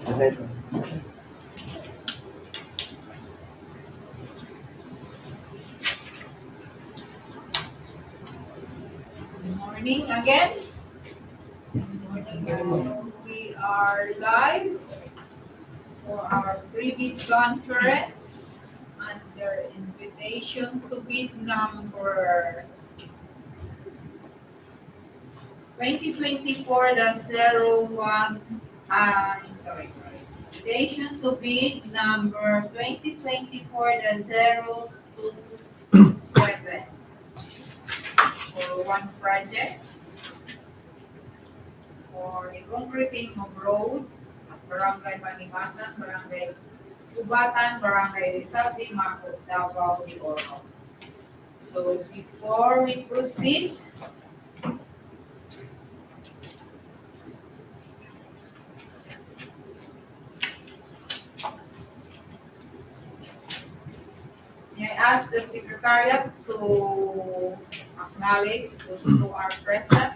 Good Morning again. So we are live for our pre-bid conference under invitation to bid number 2024-01. Sorry. Invitation to bid number 2024-027 for one project for the concreting of road at Barangay Panibasan, Barangay Gubatan, Barangay Elizalde, Maco, Davao de Oro. So before we proceed, may I ask the Secretariat to acknowledge those who are present.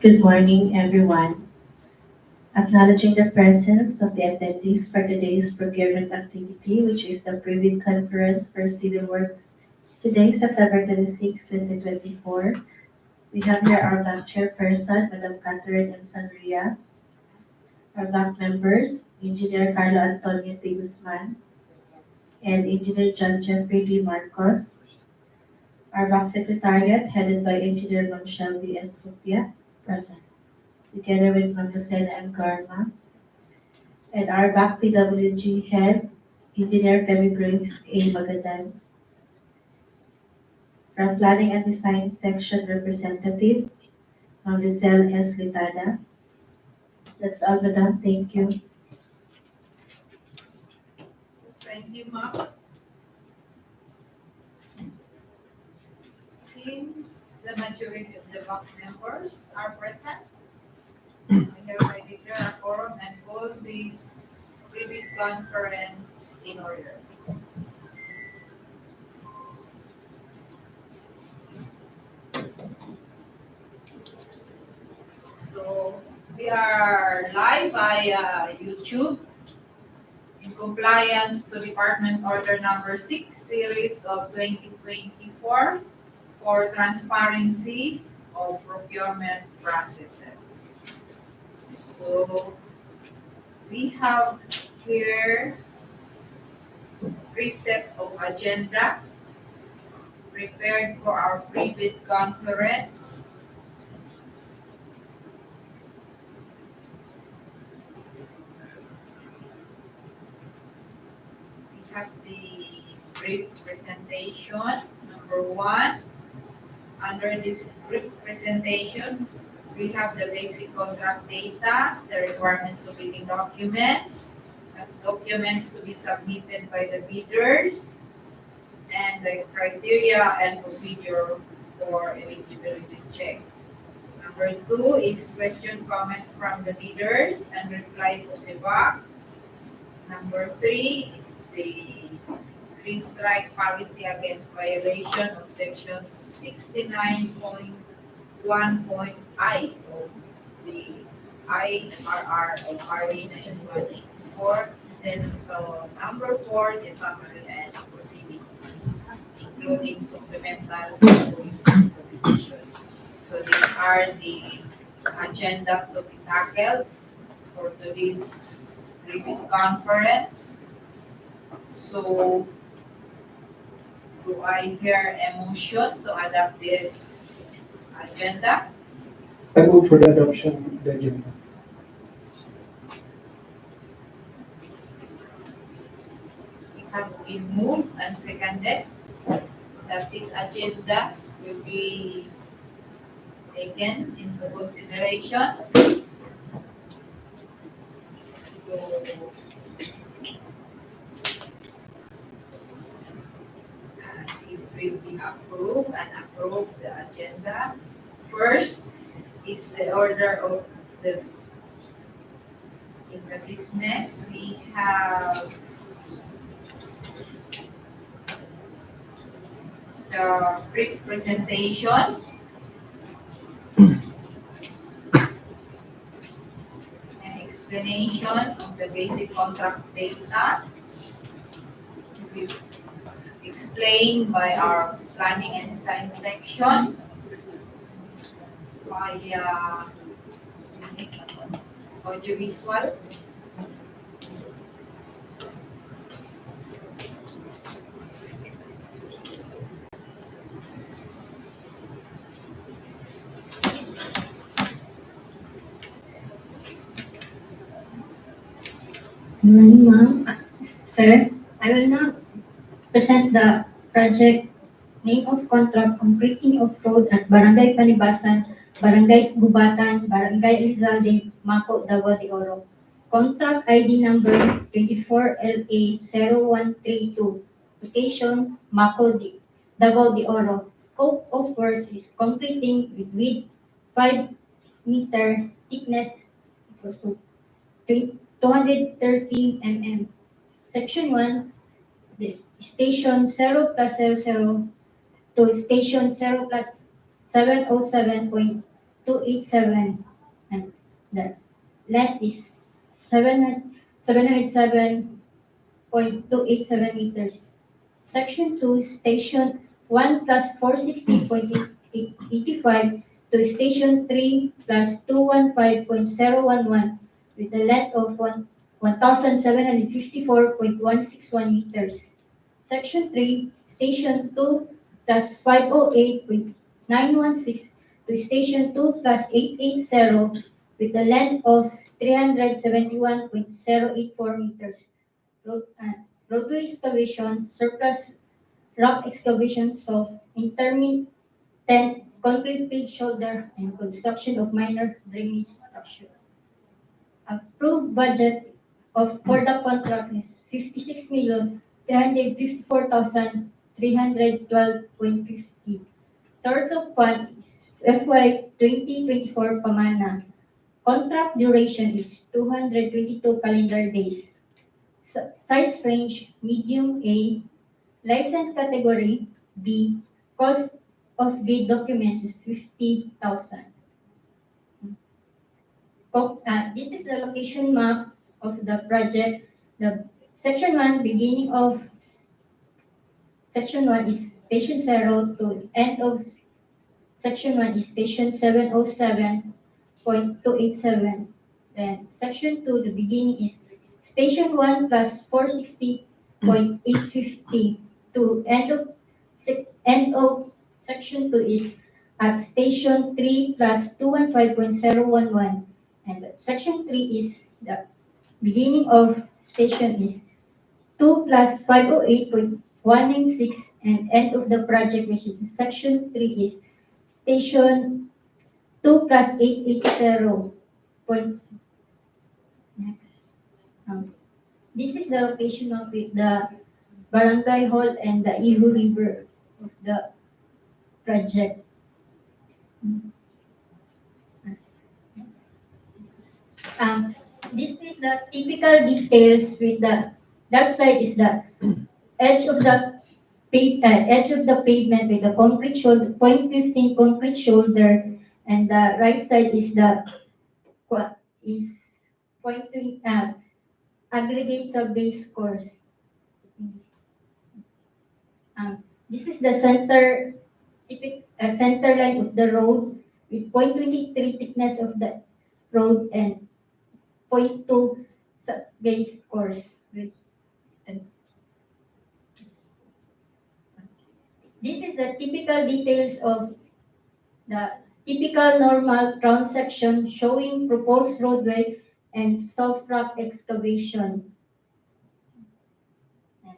Good morning, everyone. Acknowledging the presence of the attendees for today's procurement activity, which is the Pre-bid Conference for Civil Works. Today, September 26, 2024, we have here our Black Chairperson, Madam Catherine M. Sanria, our Black members, Engineer Carlo Antonio T. Guzman, and Engineer John Jeffrey D. Marcos, our Black Secretariat, headed by Engineer Ma'am Shelby S. Copia, present, together with Ma'am Rosena M. Garma, and our back PWG head, Engineer Femi Briggs A. Magadan, from Planning and Design Section Representative, Ma'am Lizelle S. Litada. That's all, Madam. Thank you. Thank you, ma'am. Since the majority of the bank members are present, I hereby declare a quorum and call this pre-bid conference in order. So we are live via YouTube in compliance to Department Order Number 6, Series of 2024 for transparency of procurement processes. So we have here preset of agenda prepared for our pre-bid conference. We have the brief presentation, number 1. Under this brief presentation, we have the basic contract data, the requirements of bidding documents, documents to be submitted by the bidders, and the criteria and procedure for eligibility check. Number 2 is question comments from the bidders and replies of the back. Number 3 is the three-strike policy against violation of section 69.1.I of the IRR of RA 9184. Then so number 4 is summary and proceedings, including supplemental provision. So these are the agenda to be tackled for today's pre-bid conference. So do I hear a motion to adopt this agenda? I move for the adoption of the agenda. It has been moved and seconded that this agenda will be taken into consideration. So this will be approved and approve the agenda. First is the order of the in the business. We have the brief presentation and explanation of the basic contract data explained by our planning and design section via audiovisual. Good morning, ma'am. Sir, I will now present the project name of contract completing of road at Barangay Panibasan, Barangay Gubatan, Barangay Elizalde, Maco, Davao de Oro. Contract ID number 24LA0132. Location, Maco, Davao de Oro. Scope of works is completing with width 5 meter, thickness equals to 230 mm. Section 1, the station 0 plus 00 to station 0 plus 707.287, and the length is 707.287 meters. Section 2, station 1 plus 460.85 to station 3 plus 215.011 with a length of 1,754.161 meters. Section 3, station 2 plus 508.916 to station 2 plus 880 with a length of 371.084 meters. Roadway excavation, surplus rock excavation, soft, intermittent concrete paved shoulder, and construction of minor drainage structure. Approved budget for the contract is 56,354,312.50. Source of fund is FY 2024 Pamana. Contract duration is 222 calendar days. Size range medium A. License category B. Cost of bid documents is 50,000. This is the location map of the project. The section 1, beginning of section 1 is station 0 to end of section 1 is station 707.287. Then section 2, the beginning is station 1 plus 460.850 to end of section 2 is at station 3 plus 215.011. And section 3 is the beginning of station is 2 plus 508.196 and end of the project, which is section 3 is station 2 plus 880. Next. This is the location of it, the barangay hall and the Ihu River of the project. This is the typical details with the left side is the edge of the edge of the pavement with the concrete shoulder, 0.15 concrete shoulder, and the right side is the is pointing aggregate base course. This is the center line of the road with 0.23 thickness of the road and 0.2 base course. This is the typical details of the typical normal crown section showing proposed roadway and soft rock excavation. And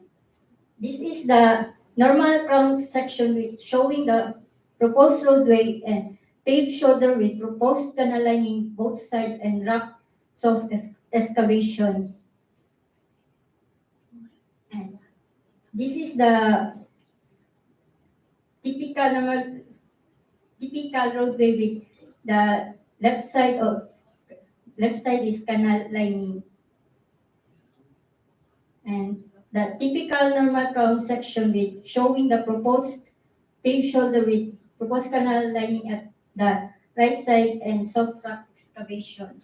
this is the normal crown section with showing the proposed roadway and paved shoulder with proposed canal lining both sides and rock soft excavation. And this is the typical roadway with the left side is canal lining. And the typical normal crown section with showing the proposed paved shoulder with proposed canal lining at the right side and soft rock excavation.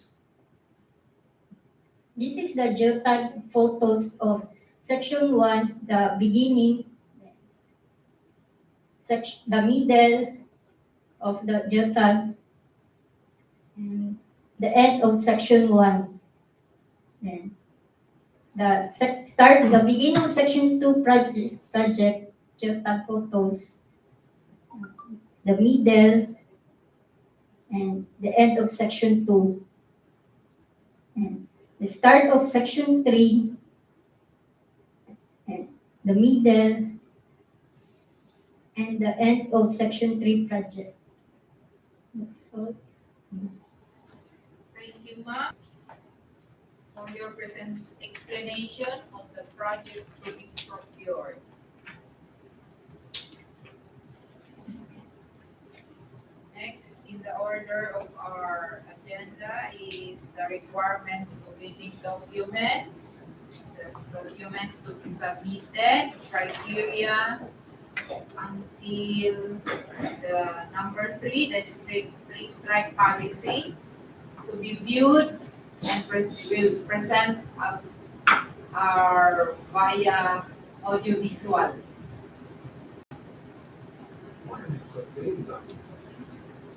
This is the geotag photos of section 1, the beginning, the middle of the geotag, and the end of section 1. Then the beginning of section 2 project geotag photos, the middle, and the end of section 2. And the start of section 3, and the middle, and the end of section 3 project. That's all. Thank you, ma'am, for your explanation of the project to be procured. Next in the order of our agenda is the requirements of bidding documents. The documents to be submitted, criteria until the number 3, the three strike policy, to be viewed and will present our via audiovisual. Requirements of bidding documents.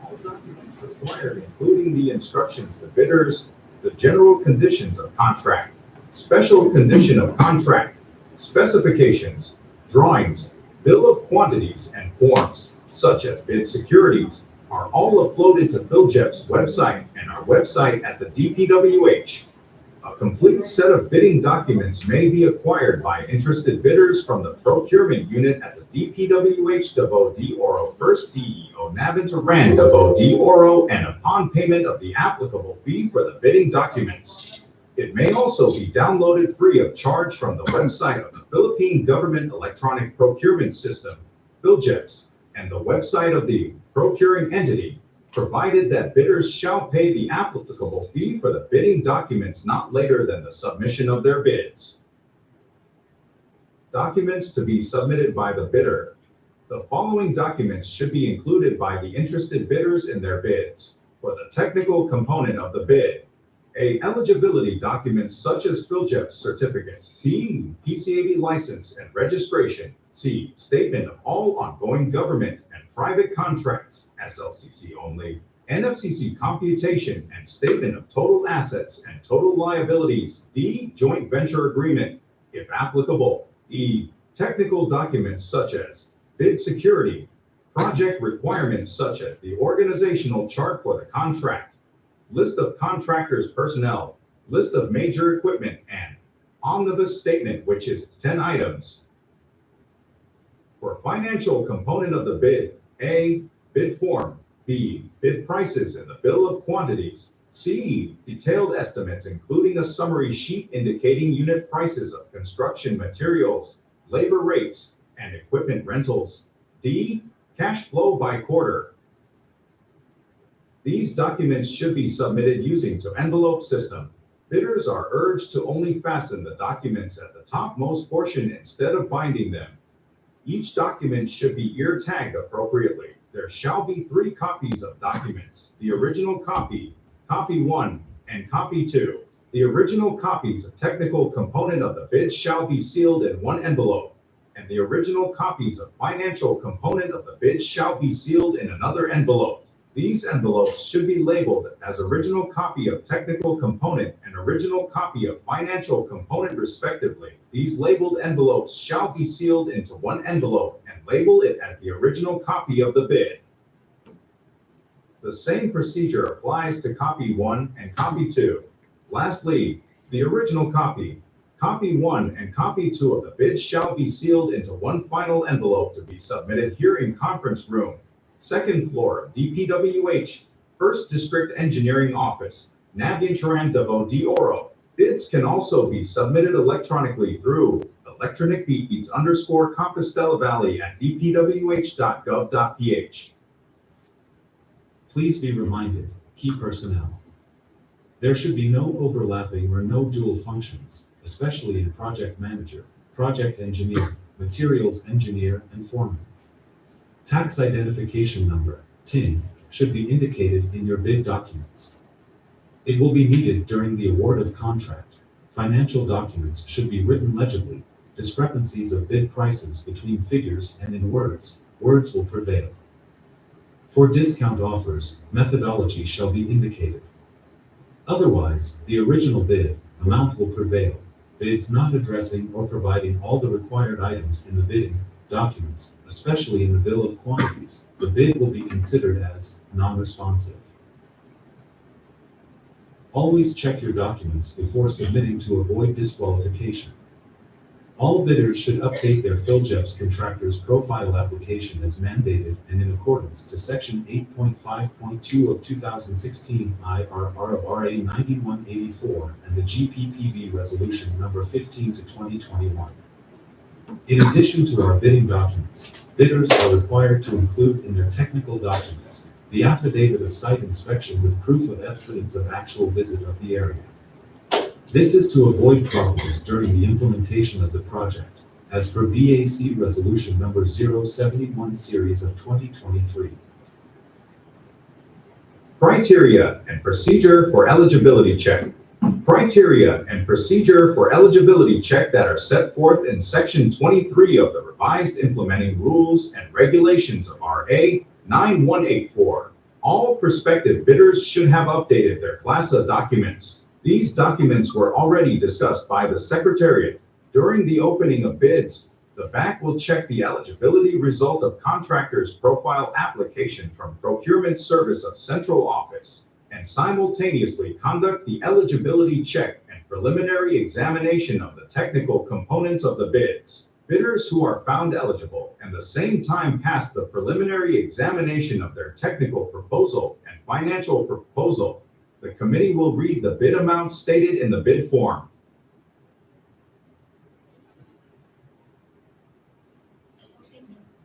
All documents required, including the instructions to bidders, the general conditions of contract, special condition of contract, specifications, drawings, bill of quantities, and forms, such as bid securities, are all uploaded to PhilJEP's website and our website at the DPWH. A complete set of bidding documents may be acquired by interested bidders from the procurement unit at the DPWH Davao de Oro 1st DEO Navantaran Davao de Oro, and upon payment of the applicable fee for the bidding documents. It may also be downloaded free of charge from the website of the Philippine Government Electronic Procurement System, PhilJEPS, and the website of the procuring entity, provided that bidders shall pay the applicable fee for the bidding documents not later than the submission of their bids. Documents to be submitted by the bidder. The following documents should be included by the interested bidders in their bids. For the technical component of the bid, A. Eligibility documents such as PhilJEP's certificate. B. PCAB license and registration. C. Statement of all ongoing government and private contracts, SLCC only. NFCC computation and statement of total assets and total liabilities. D. Joint venture agreement, if applicable. E. Technical documents such as bid security, project requirements such as the organizational chart for the contract, list of contractors' personnel, list of major equipment, and omnibus statement, which is 10 items. For financial component of the bid, A. Bid form. B. Bid prices and the bill of quantities. C. Detailed estimates, including a summary sheet indicating unit prices of construction materials, labor rates, and equipment rentals. D. Cash flow by quarter. These documents should be submitted using the envelope system. Bidders are urged to only fasten the documents at the topmost portion instead of binding them. Each document should be ear tagged appropriately. There shall be 3 copies of documents: the original copy, copy 1, and copy 2. The original copies of technical component of the bid shall be sealed in one envelope, and the original copies of financial component of the bid shall be sealed in another envelope. These envelopes should be labeled as original copy of technical component and original copy of financial component respectively. These labeled envelopes shall be sealed into one envelope and label it as the original copy of the bid. The same procedure applies to copy 1 and copy 2. Lastly, the original copy, copy 1 and copy 2 of the bid shall be sealed into one final envelope to be submitted here in conference room, 2nd floor, DPWH, 1st District Engineering Office, Navantaran Davao de Oro. Bids can also be submitted electronically through electronicbeats_Compostela Valley at dpwh.gov.ph. Please be reminded, key personnel. There should be no overlapping or no dual functions, especially in project manager, project engineer, materials engineer, and foreman. Tax identification number, TIN, should be indicated in your bid documents. It will be needed during the award of contract. Financial documents should be written legibly. Discrepancies of bid prices between figures and in words will prevail. For discount offers, methodology shall be indicated. Otherwise, the original bid amount will prevail. Bids not addressing or providing all the required items in the bidding documents, especially in the bill of quantities, the bid will be considered as non-responsive. Always check your documents before submitting to avoid disqualification. All bidders should update their PhilJEP's contractor's profile application as mandated and in accordance to Section 8.5.2 of 2016 IRR of RA 9184 and the GPPB Resolution Number 15 to 2021. In addition to our bidding documents, bidders are required to include in their technical documents the affidavit of site inspection with proof of evidence of actual visit of the area. This is to avoid problems during the implementation of the project, as per BAC Resolution Number 071 Series of 2023. Criteria and procedure for eligibility check. Criteria and procedure for eligibility check that are set forth in Section 23 of the revised implementing rules and regulations of RA 9184. All prospective bidders should have updated their CLASA documents. These documents were already discussed by the Secretariat. During the opening of bids, the BAC will check the eligibility result of contractor's profile application from Procurement Service of Central Office and simultaneously conduct the eligibility check and preliminary examination of the technical components of the bids. Bidders who are found eligible and the same time pass the preliminary examination of their technical proposal and financial proposal, the committee will read the bid amount stated in the bid form.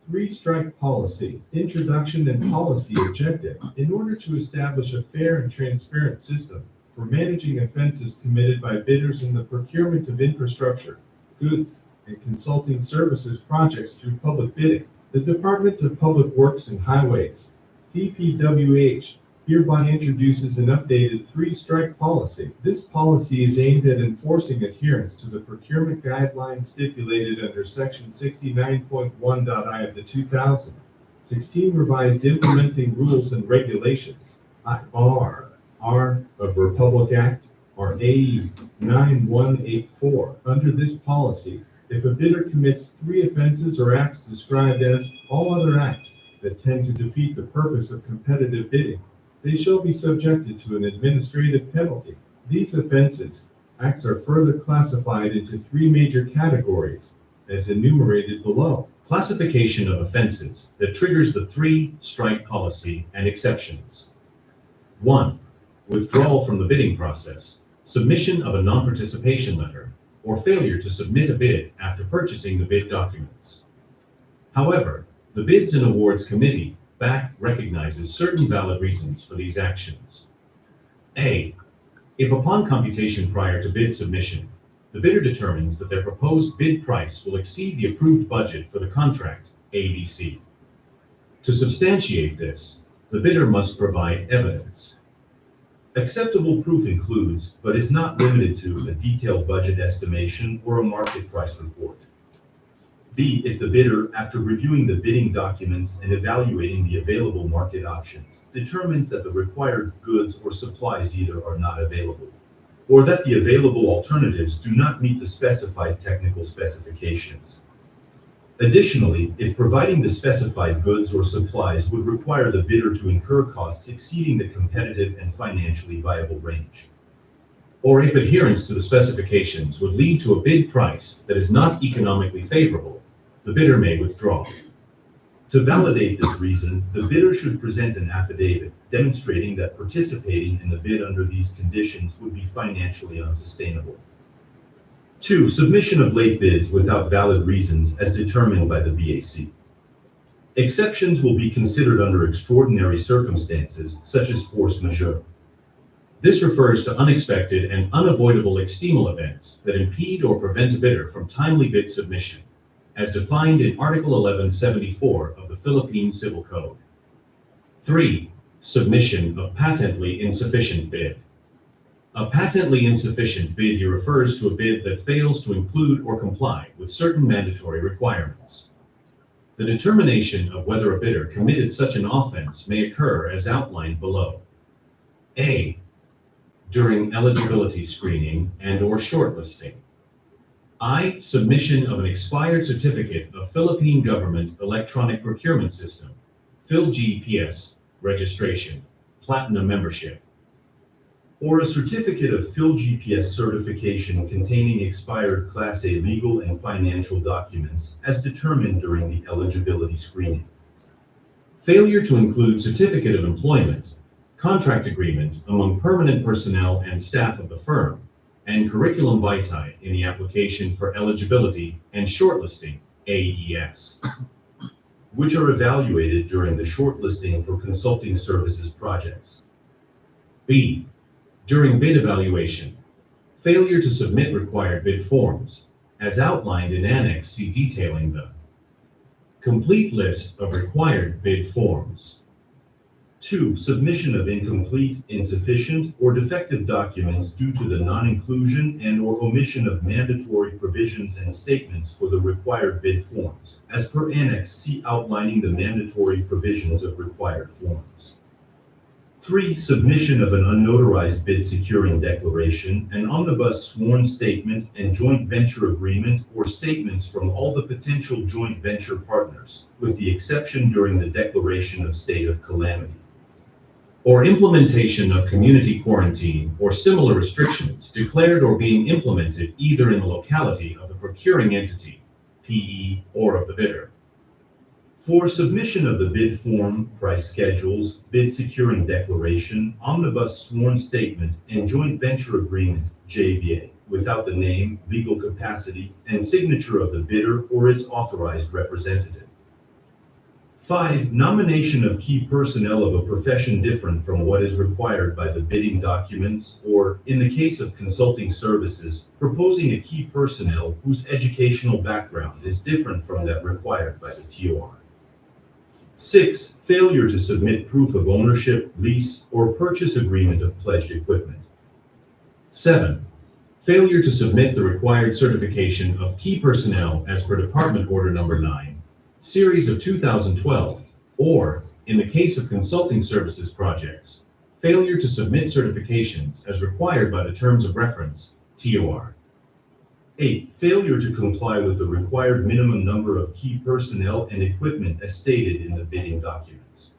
Three-strike policy, introduction and policy objective. In order to establish a fair and transparent system for managing offenses committed by bidders in the procurement of infrastructure, goods, and consulting services projects through public bidding, the Department of Public Works and Highways, DPWH, hereby introduces an updated three-strike policy. This policy is aimed at enforcing adherence to the procurement guidelines stipulated under Section 69.1.I of the 2016 Revised Implementing Rules and Regulations, R of Republic Act, or AE 9184. Under this policy, if a bidder commits three offenses or acts described as all other acts that tend to defeat the purpose of competitive bidding, they shall be subjected to an administrative penalty. These offenses, acts are further classified into three major categories, as enumerated below. Classification of offenses that triggers the three-strike policy and exceptions. 1. Withdrawal from the bidding process, submission of a non-participation letter, or failure to submit a bid after purchasing the bid documents. However, the Bids and Awards Committee BAC recognizes certain valid reasons for these actions. A. If upon computation prior to bid submission, the bidder determines that their proposed bid price will exceed the approved budget for the contract ABC. To substantiate this, the bidder must provide evidence. Acceptable proof includes, but is not limited to, a detailed budget estimation or a market price report. B, if the bidder, after reviewing the bidding documents and evaluating the available market options, determines that the required goods or supplies either are not available, or that the available alternatives do not meet the specified technical specifications. Additionally, if providing the specified goods or supplies would require the bidder to incur costs exceeding the competitive and financially viable range, or if adherence to the specifications would lead to a bid price that is not economically favorable, the bidder may withdraw. To validate this reason, the bidder should present an affidavit demonstrating that participating in the bid under these conditions would be financially unsustainable. 2. Submission of late bids without valid reasons as determined by the BAC. Exceptions will be considered under extraordinary circumstances, such as force majeure. This refers to unexpected and unavoidable external events that impede or prevent a bidder from timely bid submission, as defined in Article 1174 of the Philippine Civil Code. 3. Submission of patently insufficient bid. A patently insufficient bid here refers to a bid that fails to include or comply with certain mandatory requirements. The determination of whether a bidder committed such an offense may occur as outlined below. A. During eligibility screening and/or shortlisting. I. Submission of an expired certificate of Philippine Government Electronic Procurement System, PhilGPS, registration, platinum membership, or a certificate of PhilGPS certification containing expired Class A legal and financial documents as determined during the eligibility screening. Failure to include certificate of employment, contract agreement among permanent personnel and staff of the firm, and curriculum vitae in the application for eligibility and shortlisting, AES, which are evaluated during the shortlisting for consulting services projects. B. During bid evaluation, failure to submit required bid forms, as outlined in Annex C detailing the complete list of required bid forms. 2. Submission of incomplete, insufficient, or defective documents due to the non-inclusion and/or omission of mandatory provisions and statements for the required bid forms, as per Annex C outlining the mandatory provisions of required forms. 3. Submission of an unnotarized bid securing declaration, an omnibus sworn statement, and joint venture agreement or statements from all the potential joint venture partners, with the exception during the declaration of state of calamity, or implementation of community quarantine or similar restrictions declared or being implemented either in the locality of the procuring entity, PE, or of the bidder. 4. Submission of the bid form, price schedules, bid securing declaration, omnibus sworn statement, and joint venture agreement, JVA, without the name, legal capacity, and signature of the bidder or its authorized representative. 5. Nomination of key personnel of a profession different from what is required by the bidding documents, or, in the case of consulting services, proposing a key personnel whose educational background is different from that required by the TOR. 6. Failure to submit proof of ownership, lease, or purchase agreement of pledged equipment. 7. Failure to submit the required certification of key personnel as per Department Order Number 9, Series of 2012, or, in the case of consulting services projects, failure to submit certifications as required by the Terms of Reference, TOR. 8. Failure to comply with the required minimum number of key personnel and equipment as stated in the bidding documents.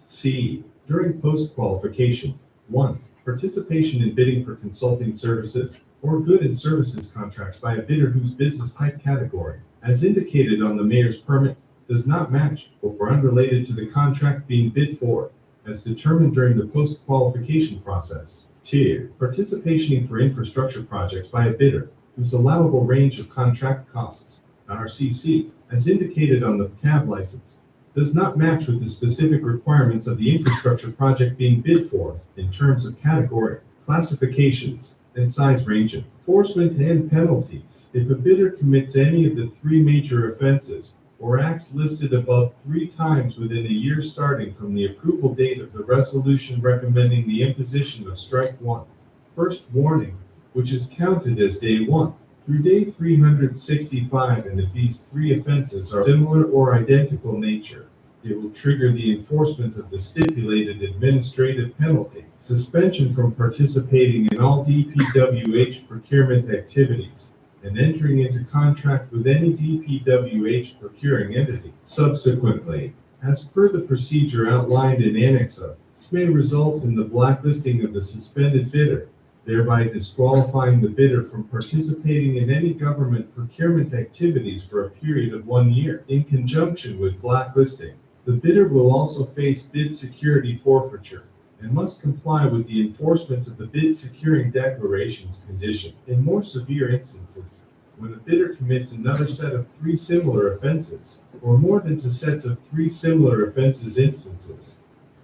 C. During post-qualification. 1. Participation in bidding for consulting services or good and services contracts by a bidder whose business type category, as indicated on the mayor's permit, does not match or are unrelated to the contract being bid for, as determined during the post-qualification process. 2. Participation for infrastructure projects by a bidder whose allowable range of contract costs, RCC, as indicated on the CAB license, does not match with the specific requirements of the infrastructure project being bid for in terms of category, classifications, and size ranging. Enforcement and penalties. If a bidder commits any of the 3 major offenses or acts listed above 3 times within a year starting from the approval date of the resolution recommending the imposition of strike 1, first warning, which is counted as day 1 through day 365, and if these 3 offenses are similar or identical nature, it will trigger the enforcement of the stipulated administrative penalty, suspension from participating in all DPWH procurement activities, and entering into contract with any DPWH procuring entity. Subsequently, as per the procedure outlined in Annex A, this may result in the blacklisting of the suspended bidder, thereby disqualifying the bidder from participating in any government procurement activities for a period of 1 year. In conjunction with blacklisting, the bidder will also face bid security forfeiture and must comply with the enforcement of the bid securing declarations condition. In more severe instances, when a bidder commits another set of 3 similar offenses, or more than 2 sets of 3 similar offenses instances,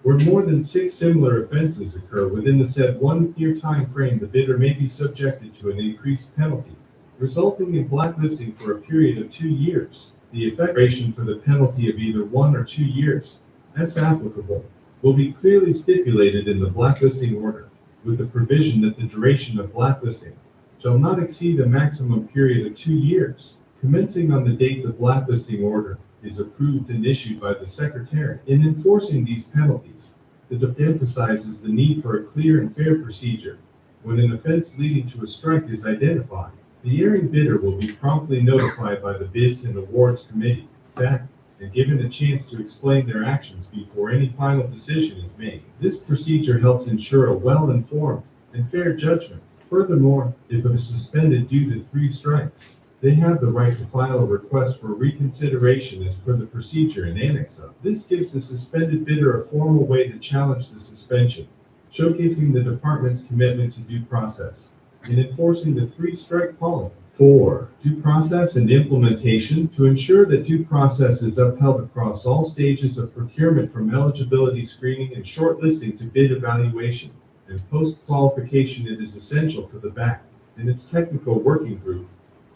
where more than 6 similar offenses occur within the said 1-year time frame, the bidder may be subjected to an increased penalty, resulting in blacklisting for a period of 2 years. The effectuation for the penalty of either 1 or 2 years, as applicable, will be clearly stipulated in the blacklisting order, with the provision that the duration of blacklisting shall not exceed a maximum period of 2 years, commencing on the date the blacklisting order is approved and issued by the Secretary. In enforcing these penalties, the DPWH emphasizes the need for a clear and fair procedure. When an offense leading to a strike is identified, the erring bidder will be promptly notified by the Bids and Awards Committee, and given a chance to explain their actions before any final decision is made. This procedure helps ensure a well-informed and fair judgment. Furthermore, if it is suspended due to 3 strikes, they have the right to file a request for reconsideration as per the procedure in Annex of. This gives the suspended bidder a formal way to challenge the suspension, showcasing the department's commitment to due process in enforcing the 3-strike policy. 4. Due process and implementation to ensure that due process is upheld across all stages of procurement from eligibility screening and shortlisting to bid evaluation and post-qualification. It is essential for the BAC and its technical working group,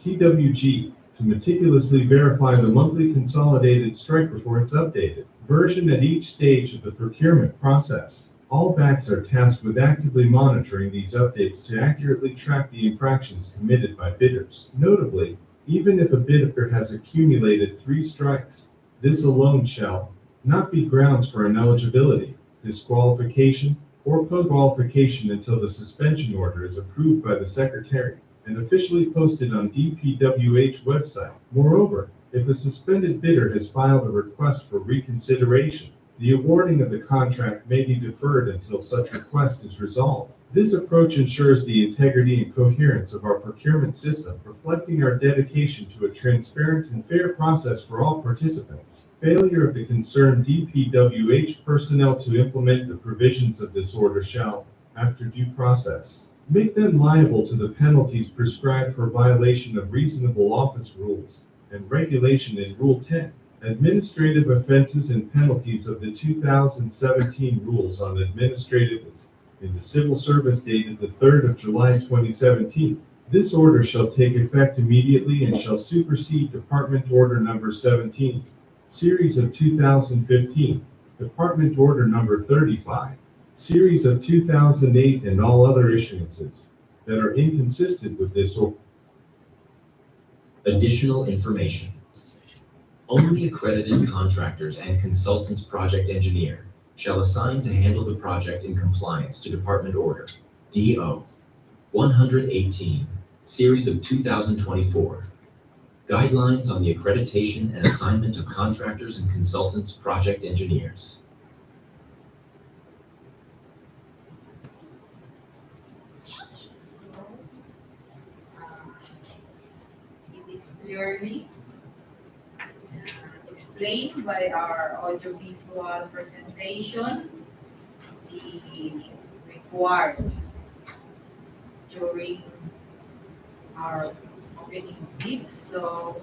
TWG, to meticulously verify the monthly consolidated strike reports updated version at each stage of the procurement process. All BACs are tasked with actively monitoring these updates to accurately track the infractions committed by bidders. Notably, even if a bidder has accumulated 3 strikes, this alone shall not be grounds for ineligibility, disqualification, or post-qualification until the suspension order is approved by the Secretary and officially posted on DPWH website. Moreover, if a suspended bidder has filed a request for reconsideration, the awarding of the contract may be deferred until such request is resolved. This approach ensures the integrity and coherence of our procurement system, reflecting our dedication to a transparent and fair process for all participants. Failure of the concerned DPWH personnel to implement the provisions of this order shall, after due process, make them liable to the penalties prescribed for violation of reasonable office rules and regulation in Rule 10. Administrative offenses and penalties of the 2017 Rules on Administrative in the Civil Service dated the 3rd of July 2017. This order shall take effect immediately and shall supersede Department Order Number 17, Series of 2015, Department Order Number 35, Series of 2008, and all other issuances that are inconsistent with this order. Additional information. Only accredited contractors and consultants project engineer shall assign to handle the project in compliance to Department Order DEO 118, Series of 2024. Guidelines on the accreditation and assignment of contractors and consultants project engineers. So, it is clearly explained by our audiovisual presentation the required during our opening bids. So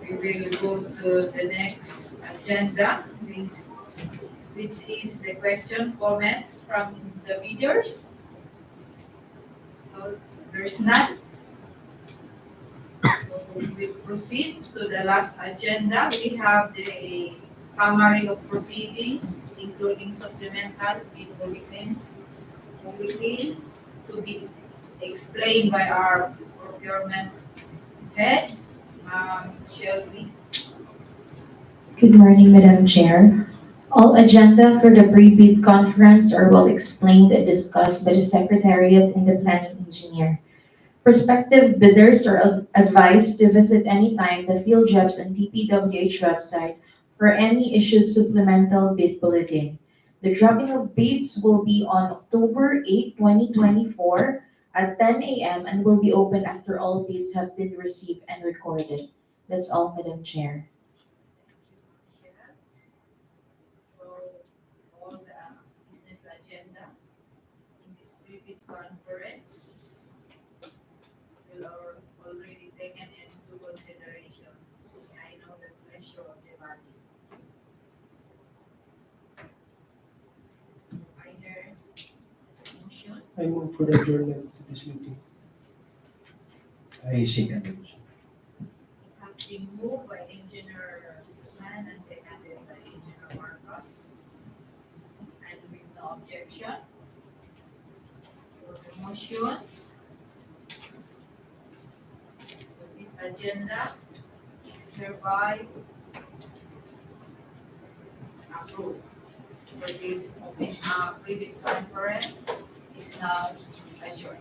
we will go to the next agenda, which is the question comments from the bidders. So there's none. So we will proceed to the last agenda. We have the summary of proceedings, including supplemental bid bulletins, to be explained by our procurement head, Shelby. Good morning, Madam Chair. All agenda for the pre-bid conference are well explained and discussed by the Secretariat and the Planning Engineer. Prospective bidders are advised to visit anytime the Field Jobs and DPWH website for any issued supplemental bid bulletin. The dropping of bids will be on October 8, 2024 at 10 a.m. and will be open after all bids have been received and recorded. That's all, Madam Chair. So all the business agenda in this pre-bid conference will already taken into consideration. So I know the pleasure of the body. I hear motion. I move for the adjournment to this meeting. I second it. It has been moved by Engineer Guzman and seconded by Engineer Marcos. And we No objection. So the motion for this agenda is hereby approved. So this private conference is now adjourned.